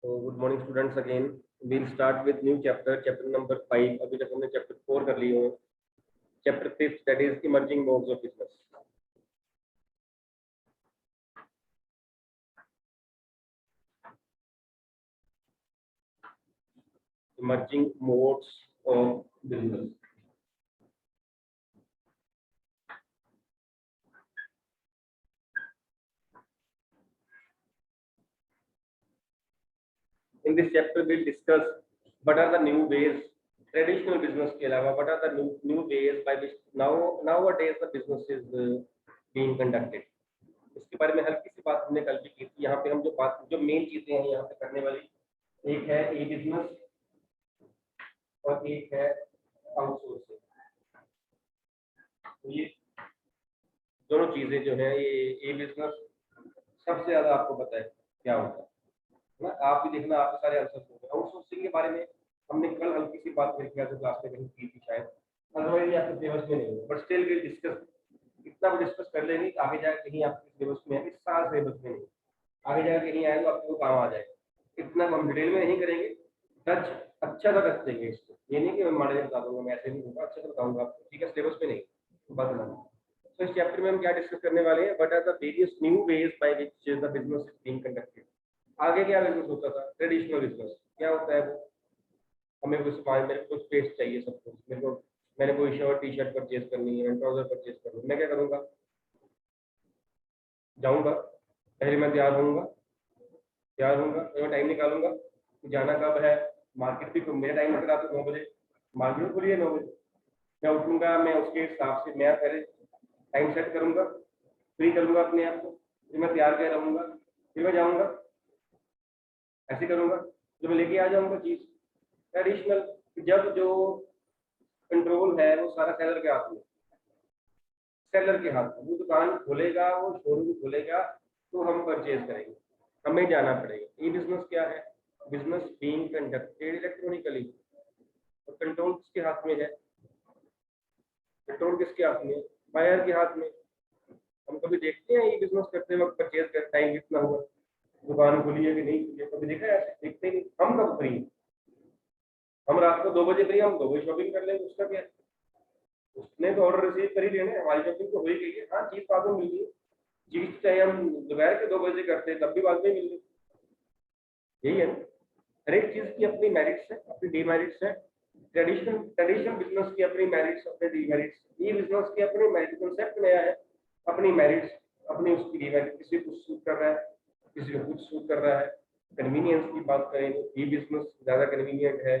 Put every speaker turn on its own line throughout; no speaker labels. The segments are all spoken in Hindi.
तो good morning students, again we'll start with new chapter number 5। अभी तक हमने चैप्टर 4 कर लिए हो। Chapter 5 that is emerging modes of business. Emerging modes of business. In this chapter we'll discuss what are the new ways, traditional business के अलावा what are the new ways by which nowadays the business is being conducted। इसके बारे में हल्की सी बात हमने कल भी की थी। यहाँ पे हम जो मेन चीजें हैं यहाँ पे करने वाली, एक है ई बिजनेस और एक है आउटसोर्सिंग। ये दोनों चीजें जो है, ये ई बिजनेस सबसे ज्यादा आपको पता है क्या होता है ना। आप भी देखना, आपके सारे आंसर होंगे। आउटसोर्सिंग के बारे में हमने कल हल्की सी बात मेरे ख्याल से क्लास में कहीं की थी शायद, अदरवाइज आपके सिलेबस में नहीं है, बट स्टिल विल डिस्कस। इतना भी डिस्कस कर लेंगे आगे जाकर कहीं आपके सिलेबस में है, इस साल सिलेबस में नहीं, आगे जाकर कहीं आए तो आपको काम आ जाएगा। इतना हम डिटेल में नहीं करेंगे, टच अच्छा सा रख देंगे इसको। ये नहीं कि मैं माड़े बता दूंगा, मैं ऐसे नहीं दूंगा, अच्छा से बताऊंगा आपको, ठीक है। सिलेबस में नहीं बात ना। तो इस चैप्टर में हम क्या डिस्कस करने वाले हैं, what are the various new ways by which the business is being conducted. आगे क्या बिजनेस होता था, ट्रेडिशनल बिजनेस क्या होता है वो, हमें कुछ सामान, मेरे को कुछ पेस्ट चाहिए, सब कुछ मेरे को, मैंने कोई शर्ट टी शर्ट परचेज करनी है, ट्राउजर परचेज करनी है, मैं क्या करूंगा, जाऊंगा, पहले मैं तैयार होऊंगा, मैं टाइम निकालूंगा, जाना कब है, मार्केट भी मेरा टाइम है रात को 9 बजे, मार्केट खुली है 9 बजे, मैं उठूंगा, मैं उसके हिसाब से मैं पहले टाइम सेट करूंगा, फ्री करूंगा अपने आप को, फिर मैं तैयार कर रहूंगा, फिर मैं जाऊंगा, ऐसे करूंगा, जो मैं लेके आ जाऊंगा चीज। ट्रेडिशनल, जब जो कंट्रोल है वो सारा सेलर के हाथ में, वो दुकान खोलेगा, वो शोरूम खोलेगा, तो हम परचेज करेंगे, हमें जाना पड़ेगा। ये बिजनेस क्या है, बिजनेस बीइंग कंडक्टेड इलेक्ट्रॉनिकली। तो कंट्रोल किसके हाथ में है, कंट्रोल किसके हाथ में, बायर के हाथ में। हम कभी देखते हैं ये बिजनेस करते वक्त परचेज कर टाइम कितना हुआ, दुकान खुली है कि नहीं खुली है, कभी देखा है? ऐसे देखते ही नहीं। हम कब फ्री, हम रात को 2 बजे फ्री, हम 2 बजे शॉपिंग कर लेंगे, उसका क्या, उसने तो ऑर्डर रिसीव कर ही लेना है, हमारी शॉपिंग तो हो ही गई है। हाँ, चीज बाद में मिल गई, चीज चाहे हम दोपहर के 2 बजे करते तब भी बाद में मिल गई, यही है ना। हर एक चीज की अपनी मेरिट्स है, अपनी डीमेरिट्स है। ट्रेडिशनल बिजनेस की अपनी मेरिट्स, अपने डीमेरिट्स। ये बिजनेस की अपने मेरिट, कंसेप्ट नया है, अपनी मेरिट्स, अपनी उसकी डीमेरिट। किसी को कुछ सूट कर रहा है, किसी को कुछ सूट कर रहा है। कन्वीनियंस की बात करें तो ये बिजनेस ज्यादा कन्वीनियंट है,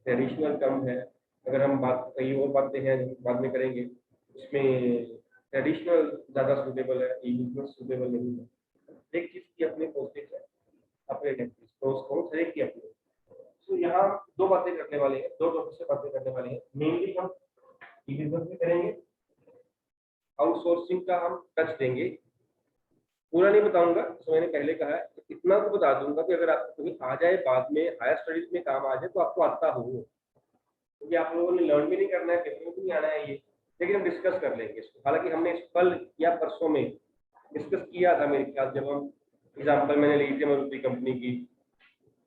ट्रेडिशनल कम है। अगर हम बात कई और बातें हैं बाद में करेंगे, उसमें ट्रेडिशनल ज्यादा सूटेबल है, ये बिजनेस सूटेबल नहीं है। एक चीज की अपनी पॉजिटिव है, अपने नेगेटिव, प्रोस कॉन्स हर एक की अपनी। तो यहाँ दो बातें करने वाले हैं, दो टॉपिक से बातें करने वाले हैं। मेनली हम ई बिजनेस में करेंगे, आउटसोर्सिंग का हम टच देंगे। पूरा नहीं बताऊंगा, तो मैंने पहले कहा है, इतना तो बता दूंगा कि अगर आपको कहीं आ जाए बाद में, हायर स्टडीज में काम आ जाए, तो आपको आता हो, क्योंकि आप लोगों ने लर्न भी नहीं करना है, पेपर में भी नहीं आना है ये, लेकिन हम डिस्कस कर लेंगे इसको। हालांकि हमने इस कल या परसों में डिस्कस किया था मेरे ख्याल, जब हम एग्जाम्पल मैंने ली थी मारुति कंपनी की,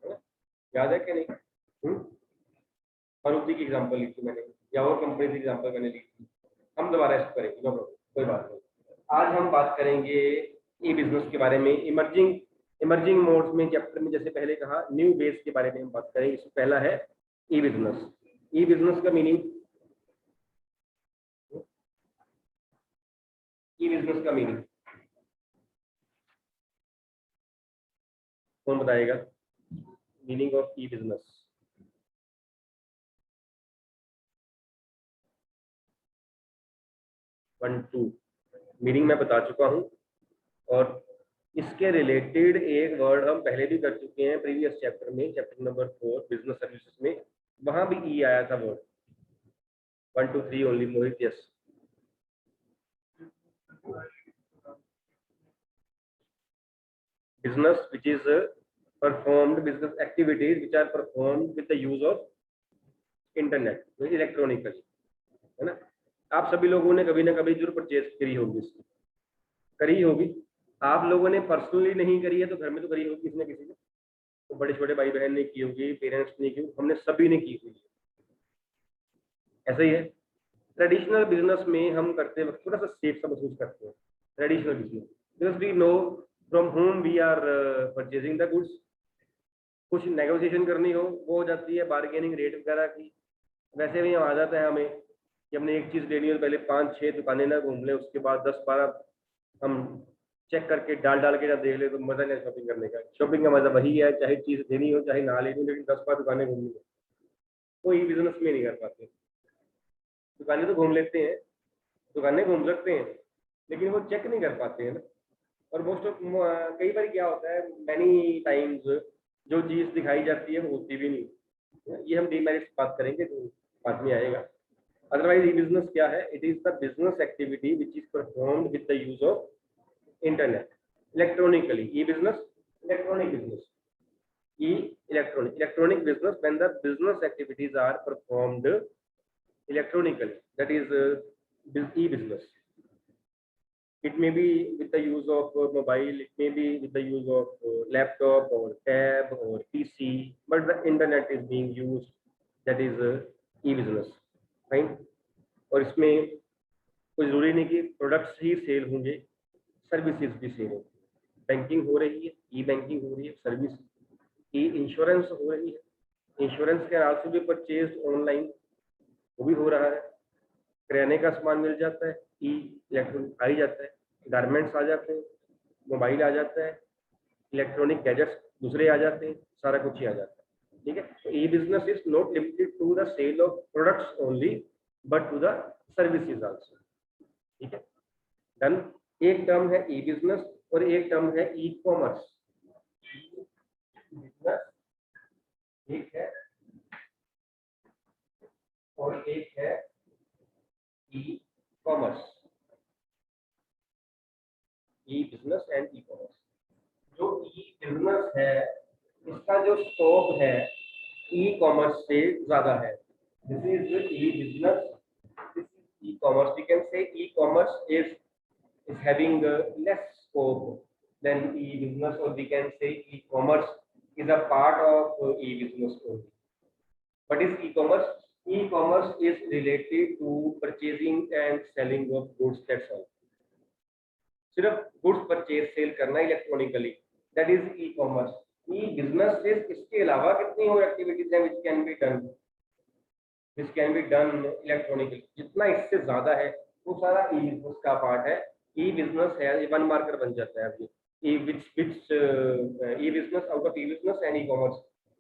है ना, याद है कि नहीं? मारुति की एग्जाम्पल ली थी मैंने, या और कंपनी की एग्जाम्पल मैंने ली थी। हम दोबारा इसको करेंगे, नो प्रॉब्लम, कोई बात नहीं। आज हम बात करेंगे ई बिजनेस के बारे में, इमर्जिंग मोड्स में। चैप्टर में जैसे पहले कहा, न्यू बेस के बारे में हम बात करेंगे। इसमें पहला है ई बिजनेस। ई बिजनेस का मीनिंग, ई बिजनेस का मीनिंग कौन बताएगा? Meaning of E business. One two meaning मैं बता चुका हूं, और इसके रिलेटेड एक वर्ड हम पहले भी कर चुके हैं प्रीवियस चैप्टर में, चैप्टर नंबर 4 बिजनेस सर्विसेज में। वहां भी ई आया था word. 1 2 3 only, Mohit, yes. business which is performed, business activities which are performed with the use of internet, electronically, है ना। आप सभी लोगों ने कभी ना कभी जरूर परचेज करी होगी, इसकी करी होगी। आप लोगों ने पर्सनली नहीं करी है तो घर में तो करी होगी किसी न किसी ने। तो वो बड़े छोटे भाई बहन ने की होगी, पेरेंट्स ने की, हमने सभी ने की हुई है। ऐसा ही है ट्रेडिशनल बिजनेस में, हम करते वक्त थोड़ा सा सेफ सा महसूस करते हैं traditional business, because we know from home we are purchasing the goods. कुछ नेगोशिएशन करनी हो वो हो जाती है, बार्गेनिंग रेट वगैरह की। वैसे भी आ जाता है हमें कि हमने एक चीज़ लेनी हो, पहले 5-6 दुकानें ना घूम लें, उसके बाद 10-12 हम चेक करके डाल डाल के ना देख ले, तो मज़ा नहीं शॉपिंग करने का। शॉपिंग का मज़ा वही है, चाहे चीज़ लेनी हो चाहे ना लेनी हो, लेकिन 10-12 दुकानें घूमनी हो, कोई बिजनेस में नहीं कर पाते। दुकानें तो घूम लेते हैं, दुकानें घूम सकते हैं, लेकिन वो चेक नहीं कर पाते हैं ना। और मोस्ट ऑफ कई बार क्या होता है, मैनी टाइम्स जो चीज़ दिखाई जाती है वो होती भी नहीं। ये हम डीमेरिट्स बात करेंगे तो बाद में आएगा। अदरवाइज ई बिजनेस क्या है? It is the business activity which is performed with the use of internet electronically. E business electronic business, e electronic business when the business activities are performed electronically, that is e-business. It may be with the use of mobile, it may be with the use of laptop or tab or PC, but the internet is being used, that is e-business, fine। और इसमें कोई जरूरी नहीं कि प्रोडक्ट्स ही सेल होंगे, सर्विसेज भी सेल होंगे। बैंकिंग हो रही है, ई बैंकिंग हो रही है, सर्विस, ई इंश्योरेंस हो रही है, insurance can also be purchased online, वो भी हो रहा है। किराने का सामान मिल जाता है, ई इलेक्ट्रॉनिक आ ही जाता है, गारमेंट्स आ जाते हैं, मोबाइल आ जाता है, इलेक्ट्रॉनिक गैजेट्स दूसरे आ जाते हैं, सारा कुछ ही आ जाता है। ठीक है, तो e business is not limited to the sale of products only but to the services also. ठीक है, डन। एक टर्म है ई बिजनेस और एक टर्म है ई कॉमर्स। बिजनेस एक है और एक है e commerce, E business and e commerce. जो ई बिजनेस है इसका जो स्कोप है ई कॉमर्स से ज्यादा है। This is e business, this is e commerce. We can say e commerce is having less scope than e business, or we can say e commerce is a part of e business only. What is e commerce? E commerce is related to purchasing and selling of goods, that's all। सिर्फ गुड्स परचेज सेल करना electronically, that is e commerce. E business से इसके अलावा कितनी और एक्टिविटीज हैं which can be done electronically. जितना इससे ज्यादा है वो सारा ई बिजनेस का पार्ट है। ई बिजनेस है, ये वन मार्कर बन जाता है अभी, e business out of E business and e commerce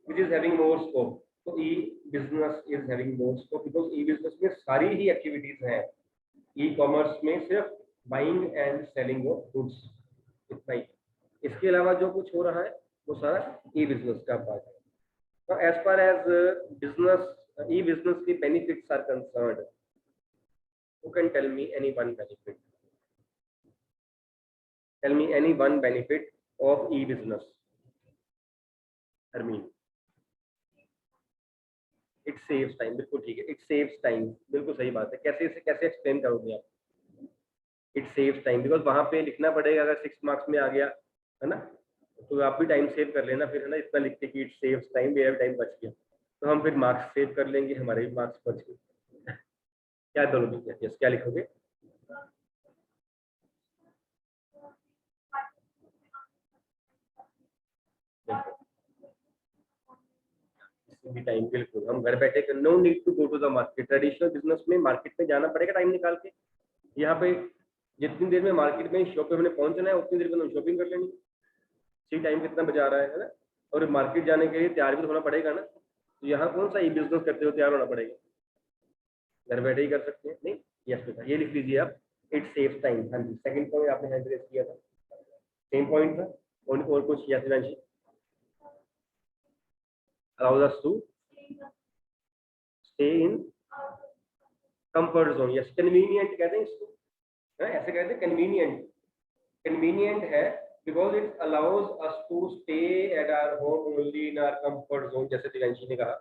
which is having more scope. तो e business is having more scope because e business में सारी ही एक्टिविटीज हैं, ई कॉमर्स में सिर्फ buying and selling of goods, इतना ही। इसके अलावा जो कुछ हो रहा है वो सारा ई बिजनेस का पार्ट है। तो as far as business e business की benefits are concerned, who can tell me any one benefit? Tell me any one benefit of e business, Armin। It saves time, बिल्कुल ठीक है, इट सेव्स टाइम, बिल्कुल सही बात है। कैसे इसे कैसे एक्सप्लेन करोगे आप? इट सेव्स टाइम बिकॉज वहां पे लिखना पड़ेगा, अगर 6 मार्क्स में आ गया है ना, तो आप भी टाइम सेव कर लेना फिर, है ना, इतना लिखते कि इट सेव्स टाइम, मेरा भी टाइम बच गया, तो हम फिर मार्क्स सेव कर लेंगे, हमारे भी मार्क्स बच गए। क्या दोनों? यस, क्या लिखोगे? भी टाइम, बिल्कुल हम घर बैठे, no need to go to the market. Traditional business में मार्केट में जाना पड़ेगा टाइम निकाल के। यहाँ पे जितनी देर में मार्केट में शॉप पे हमने पहुंचना है उतनी देर में हम शॉपिंग कर लेंगे। सी टाइम कितना बजा रहा है ना। और मार्केट जाने के लिए तैयार भी तो होना पड़ेगा ना, तो यहाँ कौन सा ई बिजनेस करते हो तैयार होना पड़ेगा, घर बैठे ही कर सकते हैं। नहीं, यस बेटा, ये लिख लीजिए आप, इट सेव्स टाइम। हाँ जी, सेकंड पॉइंट आपने हैंड रेज किया था, सेम पॉइंट था। और कुछ या फिर allows us to stay in comfort zone। yes, convenient कहते हैं इसको, है ऐसे कहते हैं, convenient है because it allows us to stay at our home only in our comfort zone, जैसे दिव्यांशी ने कहा,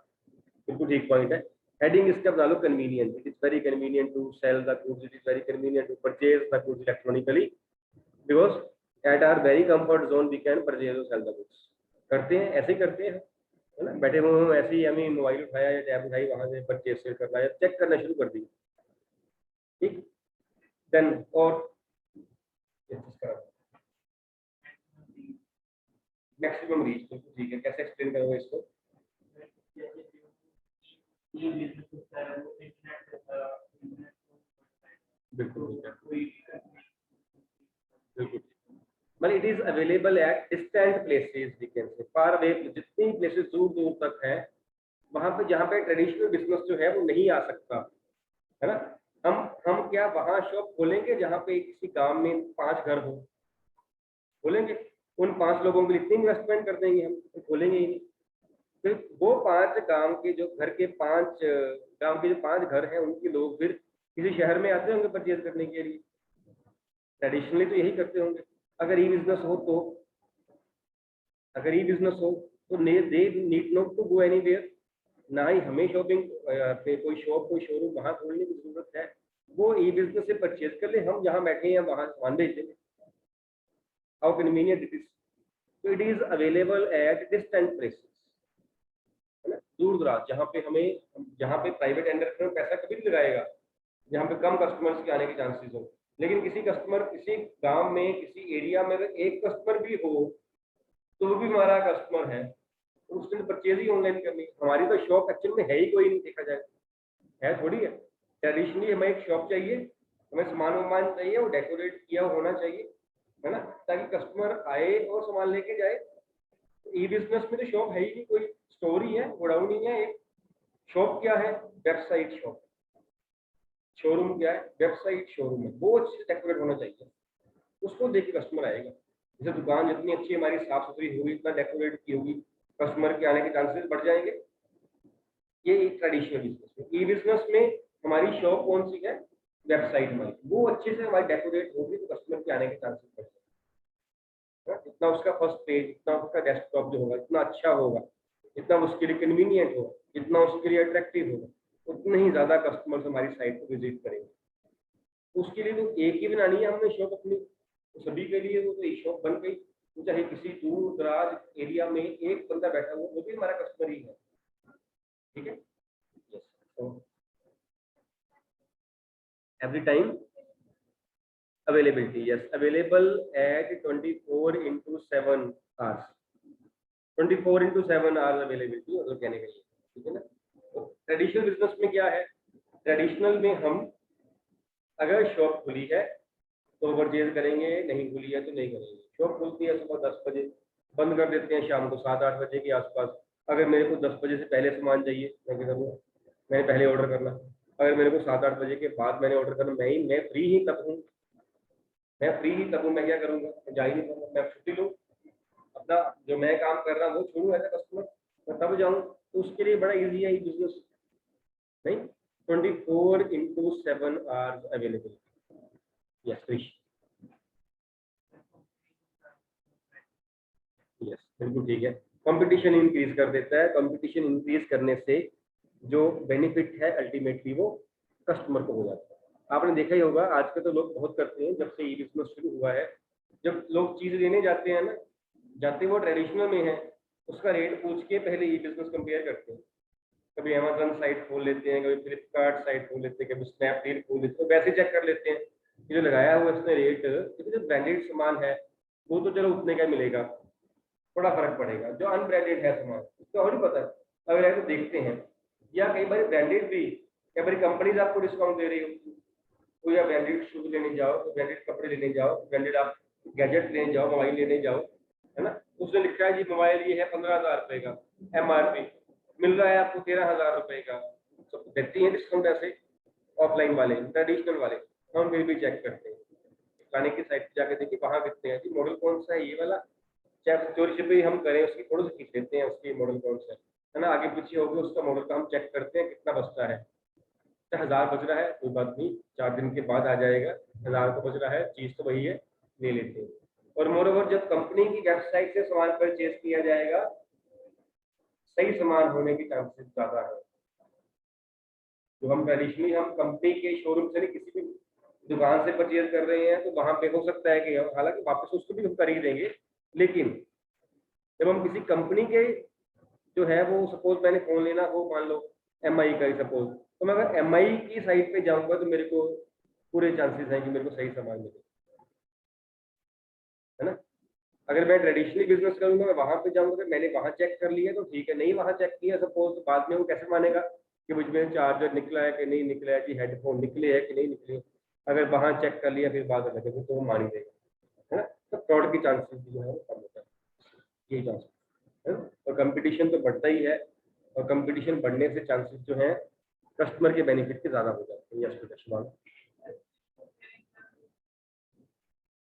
बिल्कुल ठीक पॉइंट है। हेडिंग इसका बता लो, convenient, it is very convenient to sell the goods, it is very convenient to purchase the goods electronically because at our very comfort zone we can purchase or sell the goods। करते हैं, ऐसे ही करते हैं, है ना, बैठे हुए हम ऐसे ही, हमें मोबाइल उठाया या टैब उठाई, वहां से परचेज से करना या चेक करना शुरू कर दिया, ठीक, देन और मैक्सिमम रीच, बिल्कुल ठीक है, कैसे एक्सप्लेन करोगे इसको? बिल्कुल बिल्कुल, मतलब it is available at distant places, we can say far away, जितनी प्लेसेस दूर दूर तक है, वहां पे जहाँ पे ट्रेडिशनल बिजनेस जो है वो नहीं आ सकता, है ना। हम क्या वहां शॉप खोलेंगे जहाँ पे किसी गांव में 5 घर हो, खोलेंगे? उन 5 लोगों के लिए इतनी इन्वेस्टमेंट कर देंगे हम, तो खोलेंगे ही नहीं। फिर वो 5 गांव के जो घर के 5 गांव के जो 5 घर हैं, उनके लोग फिर किसी शहर में आते होंगे परचेज करने के लिए, ट्रेडिशनली तो यही करते होंगे। अगर ई बिजनेस हो तो, अगर ई बिजनेस हो तो they need not to go anywhere, ना ही हमें शॉपिंग पे कोई शॉप कोई शोरूम वहां खोलने की जरूरत है, वो ई बिजनेस से परचेज कर ले, हम जहाँ बैठे हैं वहां सामान भेज देंगे। How convenient it is. तो it is available at distant places, है ना, दूर दराज, जहाँ पे हमें, जहाँ पे प्राइवेट एंटरप्रेन्योर पैसा कभी नहीं लगाएगा, जहाँ पे कम कस्टमर्स के आने के चांसेस हो। लेकिन किसी कस्टमर, किसी गांव में, किसी एरिया में अगर एक कस्टमर भी हो तो वो भी हमारा कस्टमर है, तो उसने परचेज ही ऑनलाइन करनी है। हमारी तो शॉप एक्चुअल में है ही कोई नहीं, देखा जाए है थोड़ी है। ट्रेडिशनली हमें एक शॉप चाहिए, हमें सामान वामान चाहिए, वो डेकोरेट किया होना चाहिए, है ना, ताकि कस्टमर आए और सामान लेके जाए। ई बिजनेस में तो शॉप है ही नहीं कोई, स्टोर ही है, गोडाउन ही है एक। शॉप क्या है? Website shop. शोरूम क्या है? वेबसाइट शोरूम है, वो अच्छे से डेकोरेट होना चाहिए, उसको देख के कस्टमर आएगा। जैसे दुकान जितनी अच्छी हमारी साफ सुथरी होगी, इतना डेकोरेट की होगी, कस्टमर के आने के चांसेस बढ़ जाएंगे। ये एक ट्रेडिशनल बिजनेस में। ई बिजनेस में हमारी शॉप कौन सी है? वेबसाइट हमारी, वो अच्छे से हमारी डेकोरेट होगी तो कस्टमर के आने के चांसेस बढ़ जाएंगे। जितना उसका फर्स्ट पेज, जितना उसका डेस्कटॉप जो होगा, इतना अच्छा होगा, जितना उसके लिए कन्वीनियंट होगा, जितना उसके लिए अट्रैक्टिव होगा, उतने ही ज्यादा कस्टमर्स हमारी साइट को विजिट करेंगे। उसके लिए तो एक ही बनानी है हमने शॉप अपनी, तो सभी के लिए वो तो एक शॉप बन गई। तो चाहे किसी दूर दराज एरिया में एक बंदा बैठा हुआ, वो भी हमारा कस्टमर ही है, ठीक है। यस, तो every time availability, yes, available at 24/7 hours, 24/7 hours availability, मतलब कहने के लिए, ठीक है ना। तो ट्रेडिशनल बिजनेस में क्या है? ट्रेडिशनल में हम अगर शॉप खुली है तो परचेज करेंगे, नहीं खुली है तो नहीं करेंगे। शॉप खुलती है सुबह 10 बजे, बंद कर देते हैं शाम को 7-8 बजे के आसपास। अगर मेरे को 10 बजे से पहले सामान चाहिए, मैं क्या करूँगा? मैंने पहले ऑर्डर करना। अगर मेरे को 7-8 बजे के बाद मैंने ऑर्डर करना, मैं फ्री ही तब हूँ, मैं फ्री ही तब हूँ, मैं क्या करूँगा? मैं जा ही नहीं पाऊंगा, मैं छुट्टी लूँ, अपना जो मैं काम कर रहा हूँ वो छोड़ूँ एज ए कस्टमर, मैं तब जाऊँ। तो उसके लिए बड़ा ईजी है ये बिजनेस, नहीं, 24/7 hours available. Yes Krish, yes बिल्कुल ठीक है। कंपटीशन इंक्रीज कर देता है, कंपटीशन इंक्रीज करने से जो बेनिफिट है अल्टीमेटली वो कस्टमर को हो जाता है। आपने देखा ही होगा, आजकल तो लोग बहुत करते हैं, जब से ई बिजनेस शुरू हुआ है, जब लोग चीज लेने जाते हैं ना, जाते वो ट्रेडिशनल में है, उसका रेट पूछ के पहले ई बिजनेस कंपेयर करते हैं। कभी अमेजन साइट खोल लेते हैं, कभी फ्लिपकार्ट साइट खोल लेते हैं, कभी स्नैपडील खोल लेते हैं, वैसे चेक कर लेते हैं कि जो लगाया हुआ इसने रेट, क्योंकि जो ब्रांडेड सामान है वो तो चलो उतने का मिलेगा, बड़ा फर्क पड़ेगा। जो अनब्रांडेड है सामान, उसका और पता है, अगर ऐसे देखते हैं, या कई बार ब्रांडेड भी, कई बार कंपनीज आपको डिस्काउंट दे रही होती है, कोई आप ब्रांडेड शूज लेने जाओ, ब्रांडेड कपड़े लेने जाओ, ब्रांडेड आप गैजेट लेने जाओ, मोबाइल लेने जाओ, है ना, उसने लिखा है जी मोबाइल ये है 15,000 रुपए का, MRP मिल रहा है आपको 13,000 रुपए का। तो देती है डिस्काउंट ऐसे ऑफलाइन वाले, ट्रेडिशनल वाले। हम फिर भी चेक करते हैं, दुकान की साइट पे जाके देखिए वहां कितने हैं जी, मॉडल कौन सा है ये वाला, चाहे चोरी छिपे हम करें उसकी थोड़ी सी खींच लेते हैं, उसकी मॉडल कौन सा है ना, आगे पीछे होगी उसका मॉडल का हम चेक करते हैं कितना बचता है। 1000 बज रहा है कोई बात नहीं, 4 दिन के बाद आ जाएगा, 1000 को बज रहा है, चीज तो वही है, ले लेते हैं। और मोरओवर जब कंपनी की वेबसाइट से सामान परचेज किया जाएगा, सही सामान होने के चांसेस ज्यादा है। जो हम ट्रेडिशनली हम कंपनी के शोरूम से नहीं, किसी भी दुकान से परचेज कर रहे हैं, तो वहां पे हो सकता है कि हालांकि वापस उसको भी हम कर ही देंगे, लेकिन जब हम किसी कंपनी के जो है वो, सपोज मैंने फोन लेना हो, मान लो MI का ही सपोज, तो मैं अगर MI की साइट पे जाऊंगा तो मेरे को पूरे चांसेस हैं कि मेरे को सही सामान मिले, है ना। अगर मैं ट्रेडिशनली बिजनेस करूंगा, मैं वहां पे जाऊंगा, तो मैंने वहां चेक कर लिया तो ठीक है, नहीं वहां चेक किया सपोज, तो बाद में वो कैसे मानेगा कि मुझ में चार्जर निकला है कि नहीं निकला है, कि हेडफोन निकले है कि नहीं निकले। अगर वहां चेक कर लिया फिर बाद में लगे तो वो मान ही देगा, है ना। तो फ्रॉड की चांसेस जो है वो कम होता है, यही चांसेस है ना? और कंपटीशन तो बढ़ता ही है, और कंपटीशन बढ़ने से चांसेस जो है कस्टमर के बेनिफिट के ज्यादा हो जाते हैं। यस प्रोडक्शन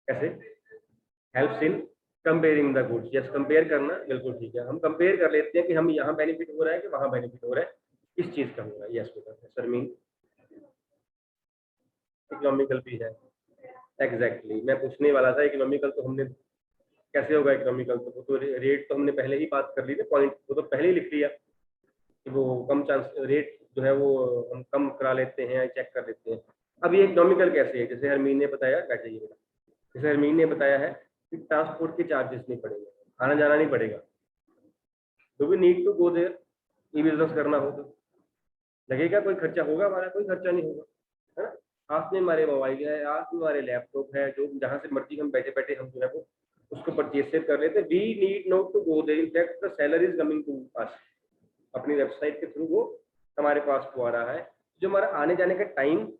कैसे helps in comparing the goods. Yes, compare करना बिल्कुल ठीक है, हम कंपेयर कर लेते हैं कि हम यहाँ बेनिफिट हो रहा है कि वहाँ बेनिफिट हो रहा है, किस चीज का हो रहा है। यस बेटा, सर मीन इकोनॉमिकल भी है। एग्जैक्टली मैं पूछने वाला था, इकोनॉमिकल तो हमने कैसे होगा इकोनॉमिकल, तो वो तो रेट तो हमने पहले ही बात कर ली थी, पॉइंट वो तो पहले ही लिख लिया कि वो कम चांस रेट जो है वो हम कम करा लेते हैं, चेक कर लेते हैं। अब ये इकोनॉमिकल कैसे है, जैसे हरमीन ने बताया, बैठ जाइए बेटा, जैसे हरमीन ने बताया है कि ट्रांसपोर्ट के चार्जेस नहीं पड़ेंगे, आना जाना नहीं पड़ेगा। Do we need to go there, e business करना हो तो लगेगा, कोई खर्चा होगा हमारा, कोई खर्चा नहीं होगा, है ना। हाथ में हमारे मोबाइल है, हाथ में हमारे लैपटॉप है, जो जहाँ से मर्जी हम बैठे बैठे हम जो है वो उसको परचेज से कर लेते हैं। We need not to go there, in fact the seller is coming to us, अपनी वेबसाइट के थ्रू वो हमारे पास को आ रहा है। जो हमारा आने जाने का टाइम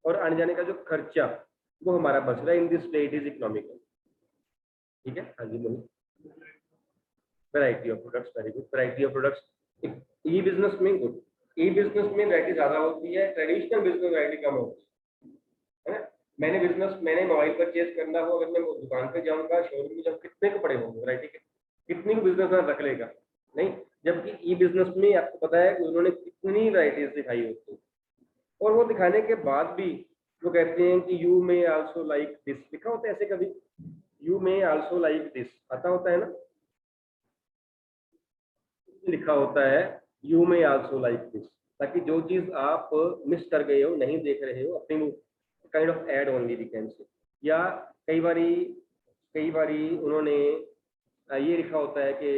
और आने जाने का जो खर्चा वो हमारा बच रहा है। In this way it is economical. ठीक है, हाँ जी बोलिए। Variety of products, very good, variety of products. E business में गुड, ई बिजनेस में वैरायटी ज्यादा होती है, ट्रेडिशनल बिजनेस वैरायटी कम होती है ना। मैंने मोबाइल परचेज करना हो, अगर मैं दुकान पे जाऊंगा, शोरूम में जाऊँ, कितने को पड़े होंगे वैरायटी के, कितनी को बिजनेस रख लेगा, नहीं। जबकि ई बिजनेस में आपको पता है कि उन्होंने कितनी वैरायटीज दिखाई होती है, और वो दिखाने के बाद भी वो कहते हैं कि you may also like this, लिखा होता है ऐसे कभी, you may also like this आता होता है ना, लिखा होता है you may also like this, ताकि जो चीज आप मिस कर गए हो, नहीं देख रहे हो, अपनी kind of ad only we can say. या कई बारी उन्होंने ये लिखा होता है कि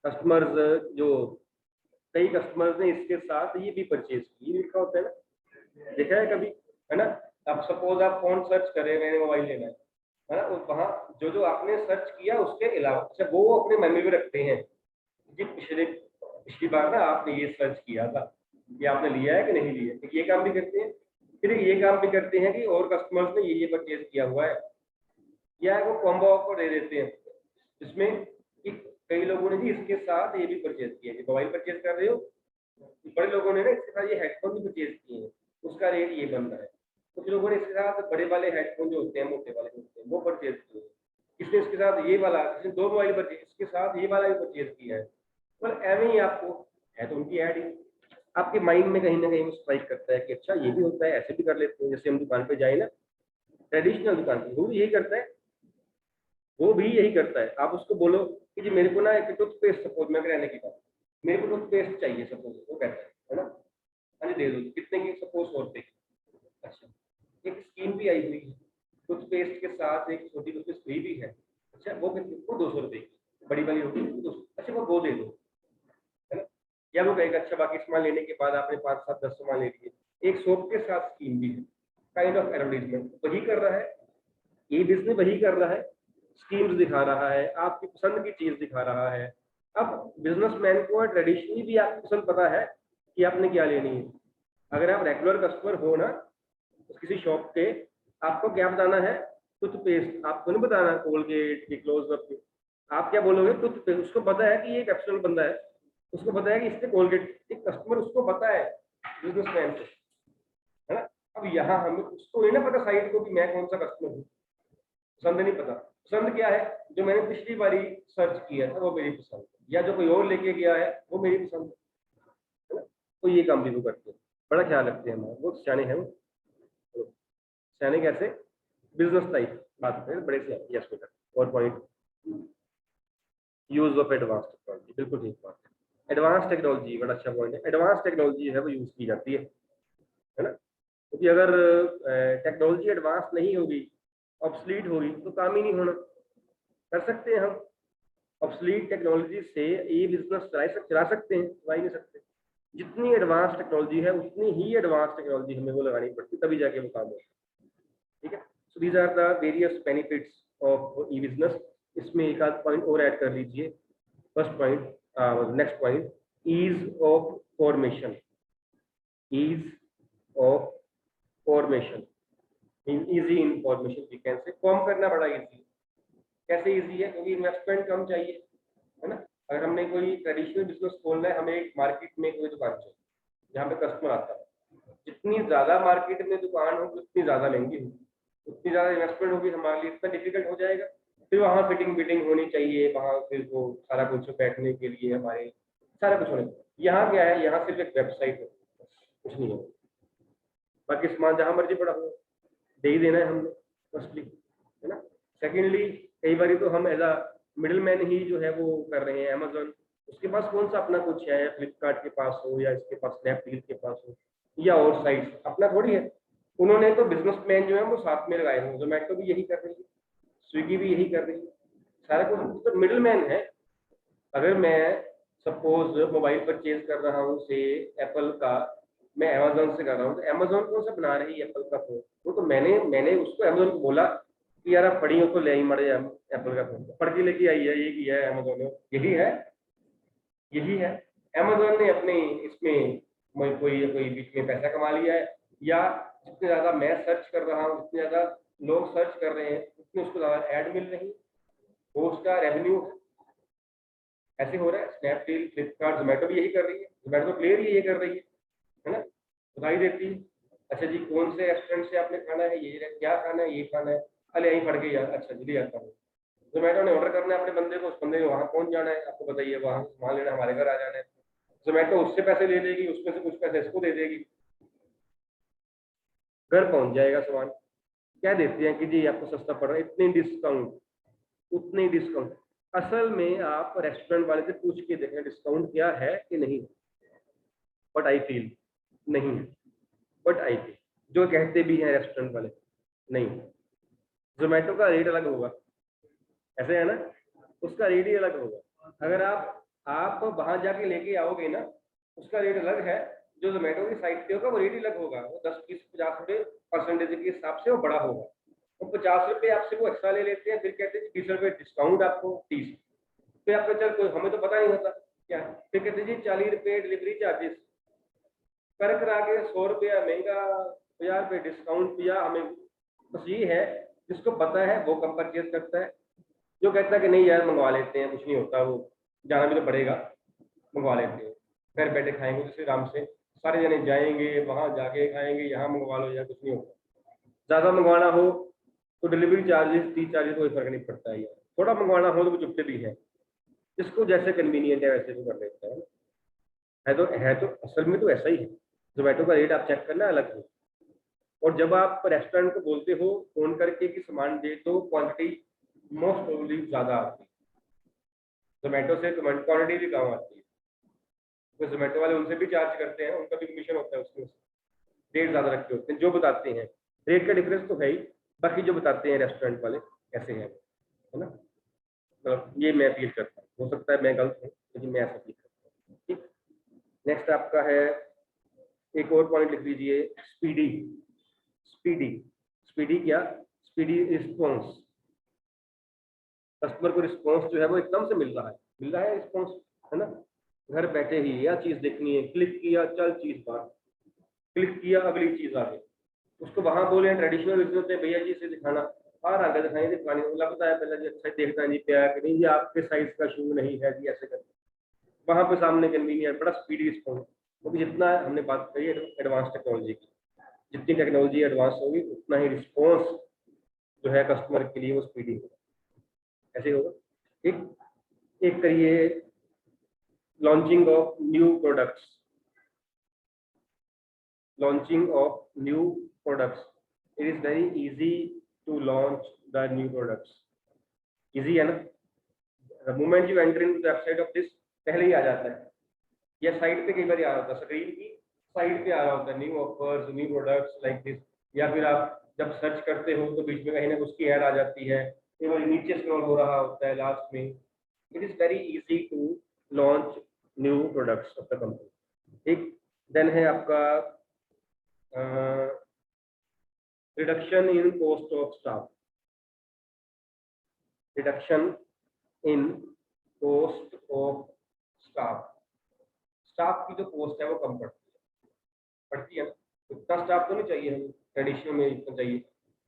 कस्टमर्स जो, कई कस्टमर्स ने इसके साथ ये भी परचेज की, ये लिखा होता है ना, देखा है कभी, है ना। अब सपोज आप फोन सर्च करें, मैंने मोबाइल लेना है ना, तो वहाँ जो जो आपने सर्च किया उसके अलावा, अच्छा वो अपने मेमोरी में रखते हैं जी, पिछली बार ना आपने ये सर्च किया था, ये आपने लिया है कि नहीं लिया है, ये काम भी करते हैं। फिर ये काम भी करते हैं कि और कस्टमर्स ने ये परचेज किया हुआ है, या वो कॉम्बो ऑफर दे देते हैं इसमें कि कई लोगों ने जी इसके साथ ये भी परचेज किया है, मोबाइल परचेज कर रहे हो, बड़े लोगों ने ना इसके साथ ये हेडफोन भी परचेज किए हैं, उसका रेट ये बन रहा है। कुछ लोगों ने इसके साथ बड़े वाले हेडफोन जो होते हैं, मोटे वाले होते हैं, वो परचेज किए हैं। इसने इसके साथ ये वाला, इसने दो मोबाइल परचेज, इसके साथ ये वाला भी परचेज किया है। पर एवं ही आपको है तो उनकी ऐड ही आपके माइंड में कहीं ना कहीं वो स्ट्राइक करता है कि अच्छा ये भी होता है, ऐसे भी कर लेते हैं। जैसे हम दुकान पे जाए ना, ट्रेडिशनल दुकान पे वो भी यही करता है, वो भी यही करता है। आप उसको बोलो कि जी मेरे को ना एक टूथपेस्ट, सपोज मैं रहने की बात, मेरे को टूथपेस्ट चाहिए सपोज, वो कहता है ना, हाँ जी दे दो, कितने की, सपोज 100 रुपए की। अच्छा, एक स्कीम भी आई हुई है, टूथपेस्ट के साथ एक छोटी टूथपेस्ट फ्री भी है। अच्छा वो कितने, वो 200 रुपए की, बड़ी वाली होगी वो 200, अच्छा वो दे दो, है ना। या वो कहेगा अच्छा बाकी सामान लेने के बाद आपने 5 7 10 सामान ले लिए, एक सोप के साथ स्कीम भी है, काइंड ऑफ एडवर्टीजमेंट वही कर रहा है, ये बिजनेस वही कर रहा है, स्कीम्स दिखा रहा है, आपकी पसंद की चीज दिखा रहा है। अब बिजनेसमैन को ट्रेडिशनली भी आपकी पसंद पता है कि आपने क्या लेनी है। अगर आप रेगुलर कस्टमर हो ना किसी शॉप के, आपको क्या बताना है, टूथपेस्ट, आपको नहीं बताना कोलगेट की, क्लोजअप की। आप क्या बोलोगे, टूथपेस्ट। उसको पता है कि ये कैप्सूल बंदा है, उसको पता है कि इससे कोलगेट, एक कस्टमर उसको पता है बिजनेसमैन से, है ना। अब यहाँ हमें उसको नहीं ना पता साइड को कि मैं कौन सा कस्टमर हूँ, पसंद नहीं पता। पसंद क्या है, जो मैंने पिछली बारी सर्च किया था वो मेरी पसंद है, या जो कोई और लेके गया है वो मेरी पसंद है ना। तो ये काम भी वो करते हैं, बड़ा ख्याल रखते हैं हमारा, बहुत सियाने हैं वो। सियाने कैसे, बिजनेस टाइप बात करें, बड़े से यस बेटा। और point, use of advance technology, बिल्कुल ठीक बात है। एडवांस टेक्नोलॉजी बड़ा अच्छा पॉइंट है, एडवांस टेक्नोलॉजी है वो यूज की जाती है ना। क्योंकि अगर टेक्नोलॉजी एडवांस नहीं होगी, ऑब्सलीट होगी, तो काम ही नहीं होना। कर सकते हैं हम, ऑब्सलीट टेक्नोलॉजी से ये बिजनेस चला सकते हैं, चला ही नहीं सकते। जितनी एडवांस टेक्नोलॉजी है उतनी ही एडवांस टेक्नोलॉजी हमें वो लगानी पड़ती है, तभी जाके वो काम होता है। ठीक है, so these are the various benefits of E business. इसमें एक आध पॉइंट और ऐड कर लीजिए। First point, next point, ease of formation. Ease of formation, easy information we can say. Form करना बड़ा इजी। कैसे इजी है? क्योंकि इन्वेस्टमेंट कम चाहिए, है ना। अगर हमने कोई ट्रेडिशनल बिजनेस खोलना है, हमें एक मार्केट में कोई दुकान चाहिए जहाँ पे कस्टमर आता है। जितनी ज्यादा मार्केट में दुकान होगी उतनी ज्यादा महंगी होगी, उतनी ज्यादा इन्वेस्टमेंट होगी, हमारे लिए इतना डिफिकल्ट हो जाएगा। फिर वहाँ फिटिंग बिटिंग होनी चाहिए, वहाँ फिर वो सारा कुछ बैठने के लिए हमारे सारा कुछ होने चाहिए। यहाँ क्या है, यहाँ सिर्फ एक वेबसाइट है, कुछ नहीं है। बाकी सामान जहाँ मर्जी पड़ा हो दे ही देना है हमने, फर्स्टली, है ना। सेकेंडली, कई बार तो हम एज अ मिडिल मैन ही जो है वो कर रहे हैं। अमेजोन, उसके पास कौन सा अपना कुछ है? फ्लिपकार्ट के पास हो या इसके पास स्नैपडील के पास हो या और साइट्स, अपना थोड़ी है। उन्होंने तो बिजनेसमैन जो है वो साथ में लगाए हुए। जोमेटो भी यही कर रही है, स्विगी भी यही कर रही है, सारा कुछ तो मिडिल मैन है। अगर मैं सपोज मोबाइल परचेज कर रहा हूँ से एप्पल का, मैं अमेजोन से कर रहा हूँ, तो अमेजोन कौन सा बना रही है एप्पल का फोन? वो तो मैंने उसको अमेजोन को बोला कि यार आप पढ़ी हो तो ले आई मड़े एप्पल का फोन, पढ़ के लेके आई है, ये किया है अमेजोन ने, यही है, यही है। अमेजोन ने अपने इसमें कोई बीच में पैसा कमा लिया है, या जितने ज्यादा मैं सर्च कर रहा हूँ, जितने ज्यादा लोग सर्च कर रहे हैं, उतनी उसको ज्यादा ऐड मिल रही है, वो उसका रेवेन्यू ऐसे हो रहा है। स्नैपडील, फ्लिपकार्ट, जोमेटो भी यही कर रही है। जोमेटो क्लियर ही ये कर रही है ना, बताई देती है। अच्छा जी, कौन से रेस्टोरेंट से आपने खाना है, ये क्या खाना है, ये खाना है, अरे यहीं पढ़ के यार, अच्छा जल्दी आता हूँ। जोमेटो ने ऑर्डर करना है अपने बंदे को, उस बंदे को वहाँ पहुंच जाना है, आपको बताइए, वहाँ सामान लेना, हमारे घर आ जाना है। जोमेटो उससे पैसे ले लेगी, उसमें से कुछ पैसे इसको दे देगी, घर पहुंच जाएगा सामान। क्या देते हैं कि जी आपको सस्ता पड़ रहा है, इतने डिस्काउंट, उतने डिस्काउंट। असल में आप रेस्टोरेंट वाले से पूछ के देखें डिस्काउंट क्या है कि नहीं, बट आई फील नहीं है। बट आई फील जो कहते भी हैं रेस्टोरेंट वाले, नहीं। जोमेटो का रेट अलग होगा, ऐसे है ना, उसका रेट ही अलग होगा। अगर आप वहां जाके लेके आओगे ना, उसका रेट अलग है। जो जोमेटो की साइट पे होगा वो रेट ही अलग होगा, वो 10, 20, 50 रुपए परसेंटेज के हिसाब से वो बड़ा होगा। वो 50 रुपए आपसे वो एक्स्ट्रा ले लेते हैं, फिर कहते हैं 20 रुपए डिस्काउंट आपको 30। फिर आपको चल कोई, हमें तो पता नहीं होता क्या, फिर कहते जी 40 रुपए डिलीवरी चार्जेस कर करा के 100 रुपया महंगा, 50 रुपए डिस्काउंट दिया हमें। बस ये है, जिसको पता है वो कम परचेज करता है। जो कहता है कि नहीं यार मंगवा लेते हैं, कुछ नहीं होता, वो जाना भी तो पड़ेगा, मंगवा लेते हैं, घर बैठे खाएंगे जैसे आराम से, सारे जने जाएंगे वहां जाके खाएंगे, यहाँ मंगवा लो यार, कुछ नहीं होता। ज्यादा मंगवाना हो तो डिलीवरी चार्जेस 30 चार्जेस कोई फर्क नहीं पड़ता है यार, थोड़ा मंगवाना हो तो वो चुपते भी है, जिसको जैसे कन्वीनियंट है वैसे वो कर लेता है तो असल में तो ऐसा ही है। जोमेटो का रेट आप चेक करना अलग है। और जब आप रेस्टोरेंट को बोलते हो फोन करके कि सामान दे, तो क्वांटिटी मोस्ट प्रोबेबली ज्यादा आती है, जोमेटो से क्वांटिटी भी कम आती है। तो जोमेटो वाले उनसे भी चार्ज करते हैं, उनका भी कमीशन होता है उसमें, रेट ज्यादा रखे होते हैं जो बताते हैं। रेट का डिफरेंस तो है ही, बाकी जो बताते हैं रेस्टोरेंट वाले ऐसे हैं, है ना। तो ये मैं फील करता हूँ, हो सकता है मैं गलत हूँ, लेकिन मैं ऐसा फील करता हूँ। ठीक, नेक्स्ट आपका है, एक और पॉइंट लिख लीजिए, स्पीडी। स्पीडी, स्पीडी क्या? Speedy response. कस्टमर को रिस्पॉन्स जो है वो एकदम से मिल रहा है रिस्पॉन्स, है ना। घर बैठे ही या चीज देखनी है, क्लिक किया चल चीज बात, क्लिक किया अगली चीज आ गई। उसको वहां बोले ट्रेडिशनल बिजनेस में, भैया जी से दिखाना, बाहर आगे दिखाई दिखानी, लगता है पहले जी अच्छा देखना जी क्या है कि नहीं, ये आपके साइज का शू नहीं है जी, ऐसे करके वहां पे सामने कन्वीनियंट, बड़ा स्पीडी रिस्पॉन्स। क्योंकि जितना हमने बात करी है एडवांस टेक्नोलॉजी की, जितनी टेक्नोलॉजी एडवांस होगी उतना ही रिस्पॉन्स जो है कस्टमर के लिए वो स्पीडी होगा, ऐसे होगा। ठीक, एक करिए launching of new products. launching of new products, it is very easy to launch the new products, easy है ना। the moment you enter into the website of this, पहले ही आ जाता है, या साइट पे कई बार आ रहा होता है, स्क्रीन की साइड पे आ रहा होता है new offers new products like this. या फिर आप जब सर्च करते हो तो बीच में कहीं ना उसकी ऐड आ जाती है, कई बार नीचे स्क्रॉल हो रहा होता है लास्ट में, it is very easy to launch new products of the company. एक देन है आपका reduction in cost of staff, reduction in cost of staff. Staff की जो कॉस्ट है वो कम पड़ती है ना, इतना स्टाफ तो नहीं चाहिए हमें, ट्रेडिशनल में इतना चाहिए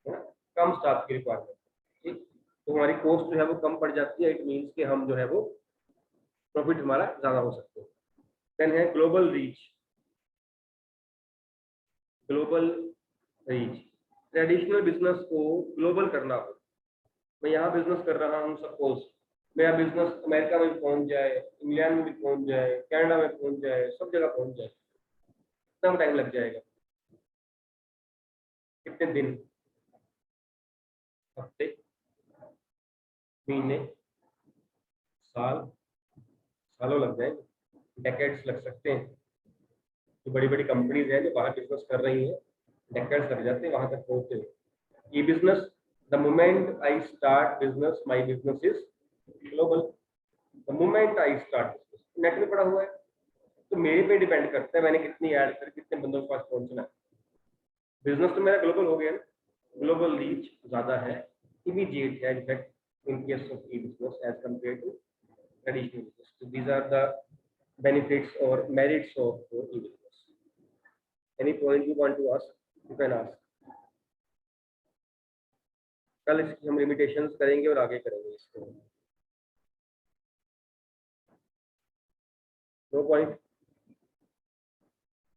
है ना, कम स्टाफ की रिक्वायरमेंट, ठीक। तो हमारी कॉस्ट जो है वो कम पड़ जाती है, इट मीन्स कि हम जो है वो प्रॉफिट हमारा ज़्यादा हो सकता है। देन है global reach, global reach traditional business को ग्लोबल करना हो। मैं यहाँ बिजनेस कर रहा हूँ, सपोज मेरा बिजनेस अमेरिका में पहुँच जाए, इंग्लैंड में भी पहुँच जाए, कनाडा में पहुँच जाए, सब जगह पहुँच जाए, कितना टाइम लग जाएगा, कितने दिन, हफ्ते, महीने, साल, सालों लग जाएंगे, डेकेड्स लग सकते हैं। जो बड़ी बड़ी कंपनीज हैं जो बाहर बिजनेस कर रही हैं, डेकेड्स लग जाते हैं वहां तक पहुंचते हैं। E business, the moment I start business my business is global. The moment I start business, net में पड़ा हुआ है, तो मेरे पे डिपेंड करता है मैंने कितनी ऐड कर कितने बंदों के पास पहुंचना है। बिजनेस तो मेरा ग्लोबल हो गया ना, ग्लोबल रीच ज़्यादा है, इमीडिएट है in fact in case of E business as compare to traditional business. So these are the benefits or merits of e-business. Any point you want to ask? You can ask. कल इसकी हम लिमिटेशंस करेंगे और आगे करेंगे इसको। No point.